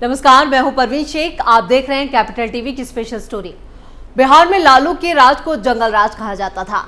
नमस्कार, मैं हूं परवीन शेख। आप देख रहे हैं कैपिटल टीवी की स्पेशल स्टोरी। बिहार में लालू के राज को जंगल राज कहा जाता था।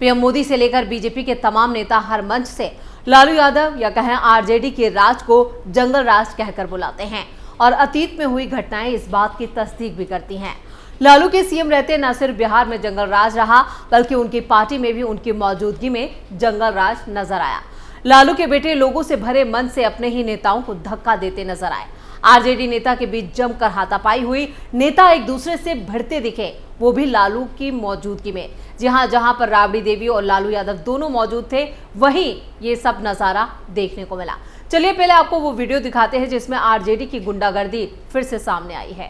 पीएम मोदी से लेकर बीजेपी के तमाम नेता हर मंच से लालू यादव या कहें आरजेडी के राज को जंगल राज कहकर बुलाते हैं और अतीत में हुई घटनाएं इस बात की तस्दीक भी करती हैं। लालू के सीएम रहते न सिर्फ बिहार में जंगल राज रहा, बल्कि उनकी पार्टी में भी उनकी मौजूदगी में जंगल राज नजर आया। लालू के बेटे लोगों से भरे मन से अपने ही नेताओं को धक्का देते नजर आए। आरजेडी नेता के बीच जमकर हाथापाई हुई, नेता एक दूसरे से भिड़ते दिखे, वो भी लालू की मौजूदगी में। जहां पर राबड़ी देवी और लालू यादव दोनों मौजूद थे, वहीं ये सब नजारा देखने को मिला। चलिए पहले आपको वो वीडियो दिखाते हैं जिसमें आरजेडी की गुंडागर्दी फिर से सामने आई है।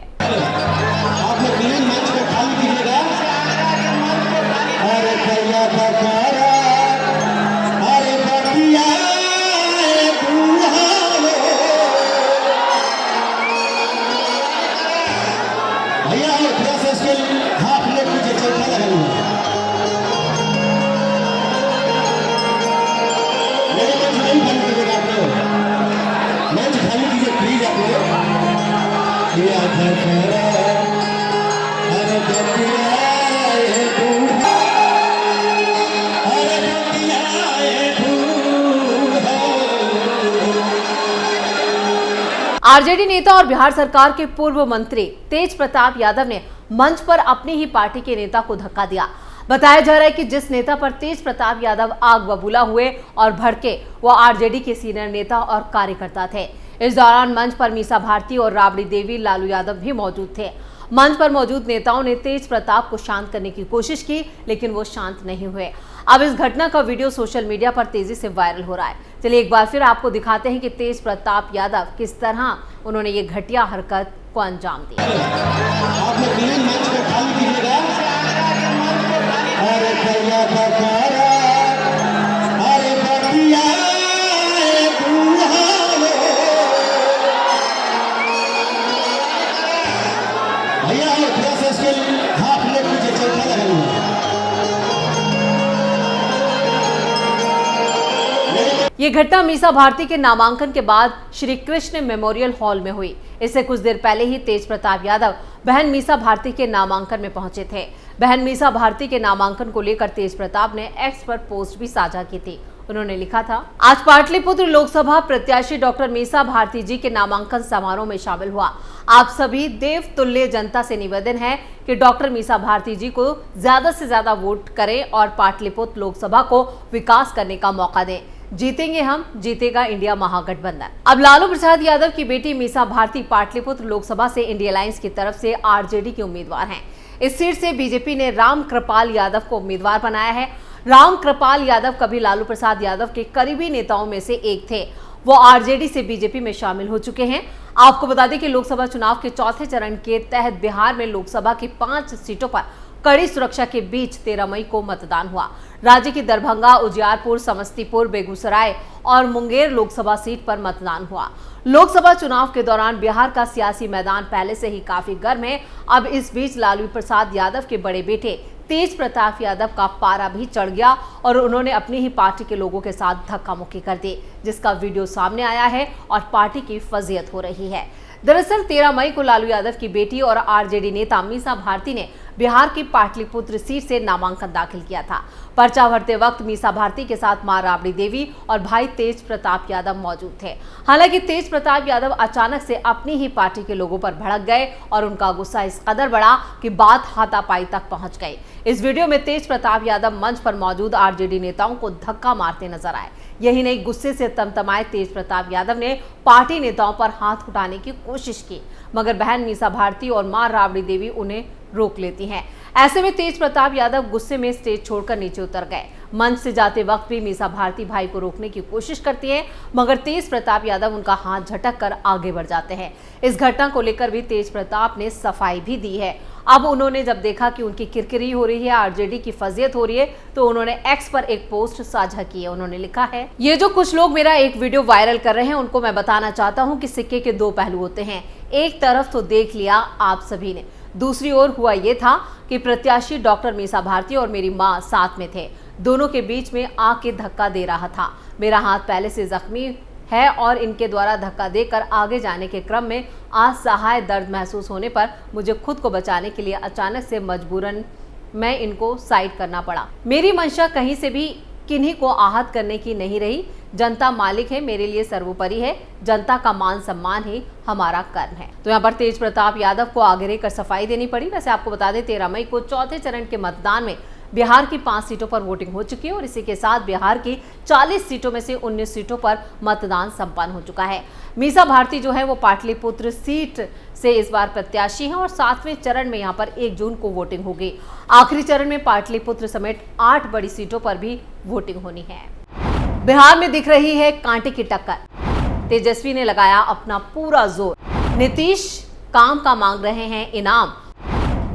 आरजेडी नेता और बिहार सरकार के पूर्व मंत्री तेज प्रताप यादव ने मंच पर अपनी ही पार्टी के नेता को धक्का दिया। बताया जा रहा है कि जिस नेता पर तेज प्रताप यादव आग बबूला हुए और भड़के, वो आरजेडी के सीनियर नेता और कार्यकर्ता थे। इस दौरान मंच पर मीसा भारती और राबड़ी देवी, लालू यादव भी मौजूद थे। मंच पर मौजूद नेताओं ने तेज प्रताप को शांत करने की कोशिश की, लेकिन वो शांत नहीं हुए। अब इस घटना का वीडियो सोशल मीडिया पर तेजी से वायरल हो रहा है। चलिए एक बार फिर आपको दिखाते हैं कि तेज प्रताप यादव किस तरह उन्होंने ये घटिया हरकत को अंजाम दिया। ये घटना मीसा भारती के नामांकन के बाद श्री कृष्ण मेमोरियल हॉल में हुई। इससे कुछ देर पहले ही तेज प्रताप यादव बहन मीसा भारती के नामांकन में पहुंचे थे। बहन मीसा भारती के नामांकन को लेकर तेज प्रताप ने एक्स पर पोस्ट भी साझा की थी। उन्होंने लिखा था, आज पाटलिपुत्र लोकसभा प्रत्याशी डॉक्टर मीसा भारती जी के नामांकन समारोह में शामिल हुआ। आप सभी देवतुल्य जनता से निवेदन है कि डॉक्टर मीसा भारती जी को ज्यादा से ज्यादा वोट करें और पाटलिपुत्र लोकसभा को विकास करने का मौका दें। जीतेंगे हम, जीतेगा इंडिया महागठबंधन। अब लालू प्रसाद यादव की बेटी मीसा भारती पाटलिपुत्र लोकसभा से इंडिया अलायंस की तरफ से आरजेडी की उम्मीदवार हैं। इस सीट से बीजेपी ने राम कृपाल यादव को उम्मीदवार बनाया है। राम कृपाल यादव कभी लालू प्रसाद यादव के करीबी नेताओं में से एक थे। वो आरजेडी से बीजेपी में शामिल हो चुके हैं। आपको बता दें कि लोकसभा चुनाव के चौथे चरण के तहत बिहार में लोकसभा की 5 सीटों पर कड़ी सुरक्षा के बीच 13 मई को मतदान हुआ। राज्य की दरभंगा, उजियारपुर, समस्तीपुर, बेगूसराय और मुंगेर लोकसभा सीट पर मतदान हुआ। लोकसभा चुनाव के दौरान बिहार का सियासी मैदान पहले से ही काफी गर्म है। अब इस बीच लालू प्रसाद यादव के बड़े बेटे तेज प्रताप यादव का पारा भी चढ़ गया और उन्होंने अपनी ही पार्टी के लोगों के साथ धक्का मुक्की कर दी, जिसका वीडियो सामने आया है और पार्टी की फजीयत हो रही है। दरअसल 13 मई को लालू यादव की बेटी और आरजेडी नेता मीसा भारती ने बिहार की पाटलिपुत्र सीट से नामांकन दाखिल किया था। पर्चा भरते वक्त मीसा भारती के साथ मां राबड़ी देवी और भाई तेज प्रताप यादव मौजूद थे। हालांकि तेज प्रताप यादव अचानक से अपनी ही पार्टी के लोगों पर भड़क गए और उनका गुस्सा इस कदर बढ़ा कि बात हाथापाई तक पहुंच गई। इस वीडियो में तेज प्रताप यादव मंच पर मौजूद आरजेडी नेताओं को धक्का मारते नजर आए। यही नहीं, गुस्से से तमतमाए तेज प्रताप यादव ने पार्टी नेताओं पर हाथ उठाने की कोशिश की, मगर बहन मीसा भारती और मां राबड़ी देवी उन्हें रोक लेती हैं। ऐसे में तेज प्रताप यादव गुस्से में स्टेज छोड़कर नीचे उतर गए। मंच से जाते वक्त भी मीसा भारती भाई को रोकने की कोशिश करती है, मगर तेज प्रताप यादव उनका हाथ झटक कर आगे बढ़ जाते हैं। इस घटना को लेकर भी तेज प्रताप ने सफाई भी दी है। अब उन्होंने जब देखा कि उनकी किरकिरी हो रही है, आरजेडी की फजीयत हो रही है, तो उन्होंने एक्स पर एक पोस्ट साझा की है। उन्होंने लिखा है, ये जो कुछ लोग मेरा एक वीडियो वायरल कर रहे हैं, उनको मैं बताना चाहता हूँ कि सिक्के के 2 पहलू होते हैं। एक तरफ तो देख लिया आप सभी ने, दूसरी ओर हुआ ये था कि प्रत्याशी डॉक्टर मीसा भारती और मेरी मां साथ में थे। दोनों के बीच में आके धक्का दे रहा था। मेरा हाथ पहले से जख्मी है और इनके द्वारा धक्का देकर आगे जाने के क्रम में असहाय दर्द महसूस होने पर मुझे खुद को बचाने के लिए अचानक से मजबूरन मैं इनको साइड करना पड़ा। मेरी मंशा कहीं से भी किन्हीं को आहत करने की नहीं रही। जनता मालिक है, मेरे लिए सर्वोपरि है। जनता का मान सम्मान ही हमारा कर्म है। तो यहाँ पर तेज प्रताप यादव को आगे रहकर सफाई देनी पड़ी। वैसे आपको बता दें 13 मई को चौथे चरण के मतदान में बिहार की 5 सीटों पर वोटिंग हो चुकी है और इसी के साथ बिहार की 40 सीटों में से 19 सीटों पर मतदान संपन्न हो चुका है। मीसा भारती जो है वो पाटलिपुत्र सीट से इस बार प्रत्याशी हैं और 7वें चरण में यहाँ पर 1 जून को वोटिंग होगी। आखिरी चरण में पाटलिपुत्र समेत 8 बड़ी सीटों पर भी वोटिंग होनी है। बिहार में दिख रही है कांटे की टक्कर। तेजस्वी ने लगाया अपना पूरा जोर। नीतीश काम का मांग रहे हैं इनाम,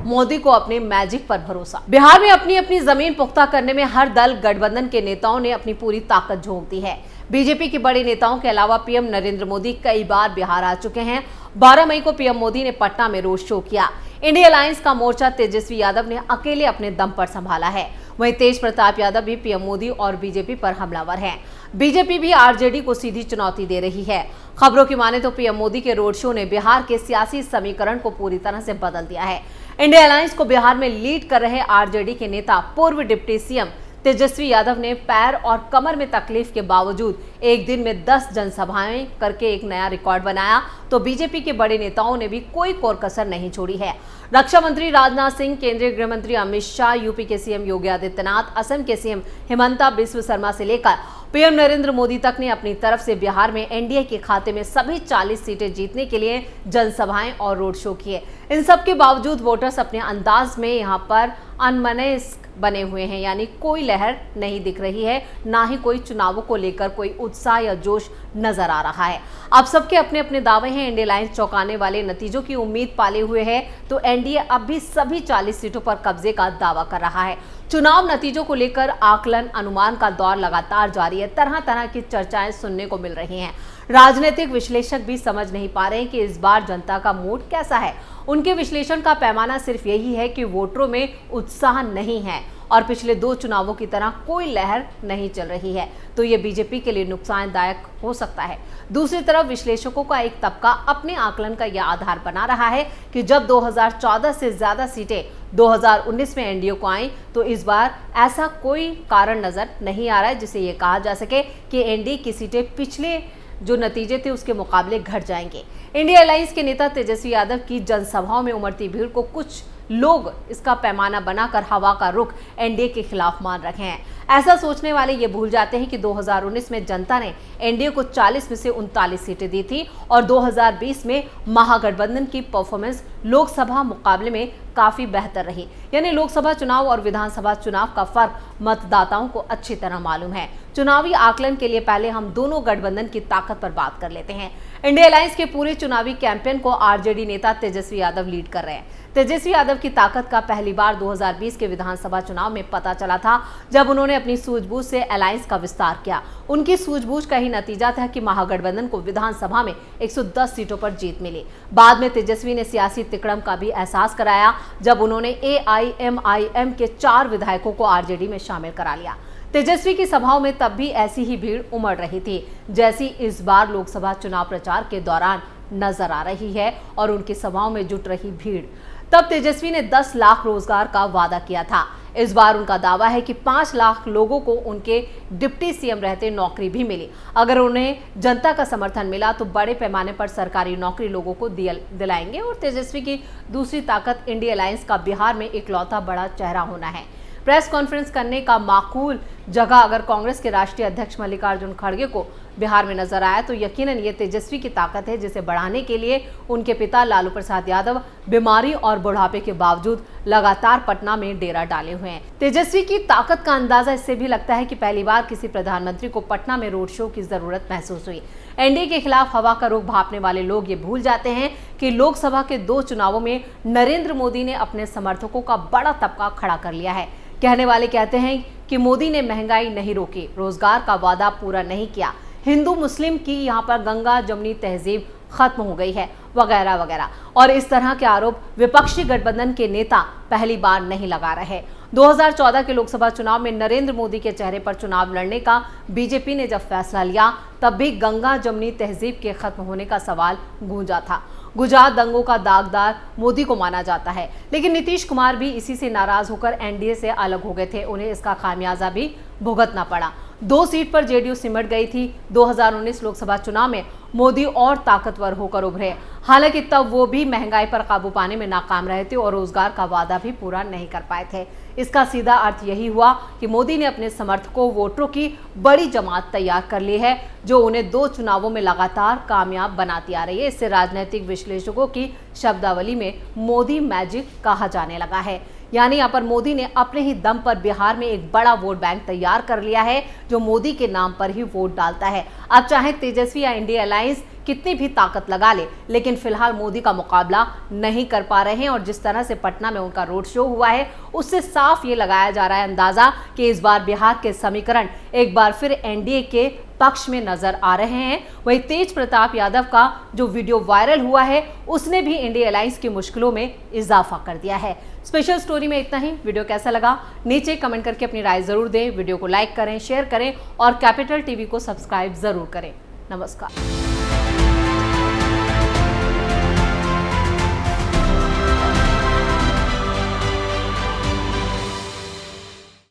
मोदी को अपने मैजिक पर भरोसा। बिहार में अपनी अपनी जमीन पुख्ता करने में हर दल गठबंधन के नेताओं ने अपनी पूरी ताकत झोंक दी है। बीजेपी के बड़े नेताओं के अलावा पीएम नरेंद्र मोदी कई बार बिहार आ चुके हैं। 12 मई को पीएम मोदी ने पटना में रोड शो किया। इंडिया अलायंस का मोर्चा तेजस्वी यादव ने अकेले अपने दम पर संभाला है। वहीं तेज प्रताप यादव भी पीएम मोदी और बीजेपी पर हमलावर हैं। बीजेपी भी आरजेडी को सीधी चुनौती दे रही है। खबरों की माने तो पीएम मोदी के रोड शो ने बिहार के सियासी समीकरण को पूरी तरह से बदल दिया है। इंडिया अलायंस को बिहार में लीड कर रहे आरजेडी के नेता पूर्व डिप्टी सीएम तेजस्वी यादव ने पैर और कमर में तकलीफ के बावजूद एक दिन में 10 जनसभाएं करके एक नया रिकॉर्ड बनाया। तो बीजेपी के बड़े नेताओं ने भी कोई कोर कसर नहीं छोड़ी है। रक्षा मंत्री राजनाथ सिंह, केंद्रीय गृह मंत्री अमित शाह, यूपी के सीएम योगी आदित्यनाथ, असम के सीएम हिमंता बिस्वा शर्मा से लेकर पीएम नरेंद्र मोदी तक ने अपनी तरफ से बिहार में एनडीए के खाते में सभी 40 सीटें जीतने के लिए जनसभाएं और रोड शो किए। इन सब के बावजूद वोटर्स अपने अंदाज में यहाँ पर अनमनस्क बने हुए हैं, यानी कोई लहर नहीं दिख रही है, ना ही कोई चुनावों को लेकर कोई उत्साह या जोश नजर आ रहा है। अब सबके अपने अपने दावे हैं। इंडिया अलायंस चौंकाने वाले नतीजों की उम्मीद पाले हुए है, तो एनडीए अब भी सभी 40 सीटों पर कब्जे का दावा कर रहा है। चुनाव नतीजों को लेकर आकलन अनुमान का दौर लगातार जारी है। तरह तरह की चर्चाएं सुनने को मिल रही हैं। राजनीतिक विश्लेषक भी समझ नहीं पा रहे हैं कि इस बार जनता का मूड कैसा है। उनके विश्लेषण का पैमाना सिर्फ यही है कि वोटरों में उत्साह नहीं है और पिछले 2 चुनावों की तरह कोई लहर नहीं चल रही है। तो ये बीजेपी के लिए नुकसानदायक हो सकता है। दूसरी तरफ विश्लेषकों का एक तबका अपने आकलन का यह आधार बना रहा है कि जब 2014 से ज्यादा सीटें 2019 में एनडीए को आई, तो इस बार ऐसा कोई कारण नजर नहीं आ रहा है जिसे ये कहा जा सके कि एनडीए की सीटें पिछले जो नतीजे थे उसके मुकाबले घट जाएंगे। इंडिया अलायंस के नेता तेजस्वी यादव की जनसभाओं में उमड़ती भीड़ को कुछ लोग इसका पैमाना बनाकर हवा का रुख एनडीए के खिलाफ मान रखे हैं। ऐसा सोचने वाले ये भूल जाते हैं कि 2019 में जनता ने एनडीए को 40 में से 39 सीटें दी थी और 2020 में महागठबंधन की परफॉर्मेंस लोकसभा मुकाबले में काफी बेहतर रही। यानी लोकसभा चुनाव और विधानसभा चुनाव का फर्क मतदाताओं को अच्छी तरह मालूम है। चुनावी आकलन के लिए पहले हम दोनों गठबंधन की ताकत पर बात कर लेते हैं। इंडिया अलायंस के पूरे चुनावी कैंपेन को आरजेडी नेता तेजस्वी यादव लीड कर रहे हैं। तेजस्वी यादव की ताकत का पहली बार 2020 के विधानसभा चुनाव में पता चला था, जब उन्होंने अपनी सूझबूझ से अलायंस का विस्तार किया। उनकी सूझबूझ का ही नतीजा था कि महागठबंधन को विधानसभा में 110 सीटों पर जीत मिली। बाद में तेजस्वी ने सियासी तिकड़म का भी एहसास कराया, जब उन्होंने एआईएमआईएम के 4 विधायकों को आरजेडी में शामिल करा लिया। तेजस्वी की सभाओं में तब भी ऐसी ही भीड़ उमड़ रही थी, जैसी इस बार लोकसभा चुनाव प्रचार के दौरान नजर आ रही है और उनकी सभाओं में जुट रही भीड़। तब तेजस्वी ने 10 लाख रोजगार का वादा किया था। इस बार उनका दावा है कि 5 लाख लोगों को उनके डिप्टी सीएम रहते नौकरी भी मिली। अगर उन्हें जनता का समर्थन मिला तो बड़े पैमाने पर सरकारी नौकरी लोगों को दिलाएंगे। और तेजस्वी की दूसरी ताकत इंडिया अलायंस का बिहार में इकलौता बड़ा चेहरा होना है। प्रेस कॉन्फ्रेंस करने का माकूल जगह अगर कांग्रेस के राष्ट्रीय अध्यक्ष मल्लिकार्जुन खड़गे को बिहार में नजर आया, तो यकीनन ये तेजस्वी की ताकत है, जिसे बढ़ाने के लिए उनके पिता लालू प्रसाद यादव बीमारी और बुढ़ापे के बावजूद लगातार पटना में डेरा डाले हुए हैं। तेजस्वी की ताकत का अंदाजा इससे भी लगता है कि पहली बार किसी प्रधानमंत्री को पटना में रोड शो की जरूरत महसूस हुई। एनडीए के खिलाफ हवा का रुख भांपने वाले लोग ये भूल जाते हैं कि लोकसभा के 2 चुनावों में नरेंद्र मोदी ने अपने समर्थकों का बड़ा तबका खड़ा कर लिया है। कहने वाले कहते हैं कि मोदी ने महंगाई नहीं रोकी, रोजगार का वादा पूरा नहीं किया, हिंदू मुस्लिम की यहाँ पर गंगा जमुनी तहजीब खत्म हो गई है, वगैरह वगैरह। और इस तरह के आरोप विपक्षी गठबंधन के नेता पहली बार नहीं लगा रहे। 2014 के लोकसभा चुनाव में नरेंद्र मोदी के चेहरे पर चुनाव लड़ने का बीजेपी ने जब फैसला लिया, तब भी गंगा जमुनी तहजीब के खत्म होने का सवाल गूंजा था। गुजरात दंगों का दागदार मोदी को माना जाता है, लेकिन नीतीश कुमार भी इसी से नाराज होकर एनडीए से अलग हो गए थे। उन्हें इसका खामियाजा भी भुगतना पड़ा। 2 सीट पर जेडीयू सिमट गई थी। 2019 लोकसभा चुनाव में मोदी और ताकतवर होकर उभरे। हालांकि तब वो भी महंगाई पर काबू पाने में नाकाम रहे थे और रोजगार का वादा भी पूरा नहीं कर पाए थे। इसका सीधा अर्थ यही हुआ कि मोदी ने अपने समर्थकों, वोटरों की बड़ी जमात तैयार कर ली है, जो उन्हें 2 चुनावों में लगातार कामयाब बनाती आ रही है। इससे राजनीतिक विश्लेषकों की शब्दावली में मोदी मैजिक कहा जाने लगा है। यानी यहाँ पर मोदी ने अपने ही दम पर बिहार में एक बड़ा वोट बैंक तैयार कर लिया है, जो मोदी के नाम पर ही वोट डालता है। अब चाहे तेजस्वी या इंडिया अलायंस कितनी भी ताकत लगा ले, लेकिन फिलहाल मोदी का मुकाबला नहीं कर पा रहे हैं। और जिस तरह से पटना में उनका रोड शो हुआ है, उससे साफ ये लगाया जा रहा है अंदाजा कि इस बार बिहार के समीकरण एक बार फिर एनडीए के पक्ष में नजर आ रहे हैं। वहीं तेज प्रताप यादव का जो वीडियो वायरल हुआ है, उसने भी इंडिया अलायंस की मुश्किलों में इजाफा कर दिया है। स्पेशल स्टोरी में इतना ही। वीडियो कैसा लगा नीचे कमेंट करके अपनी राय जरूर दें। वीडियो को लाइक करें, शेयर करें और कैपिटल टीवी को सब्सक्राइब जरूर करें। नमस्कार।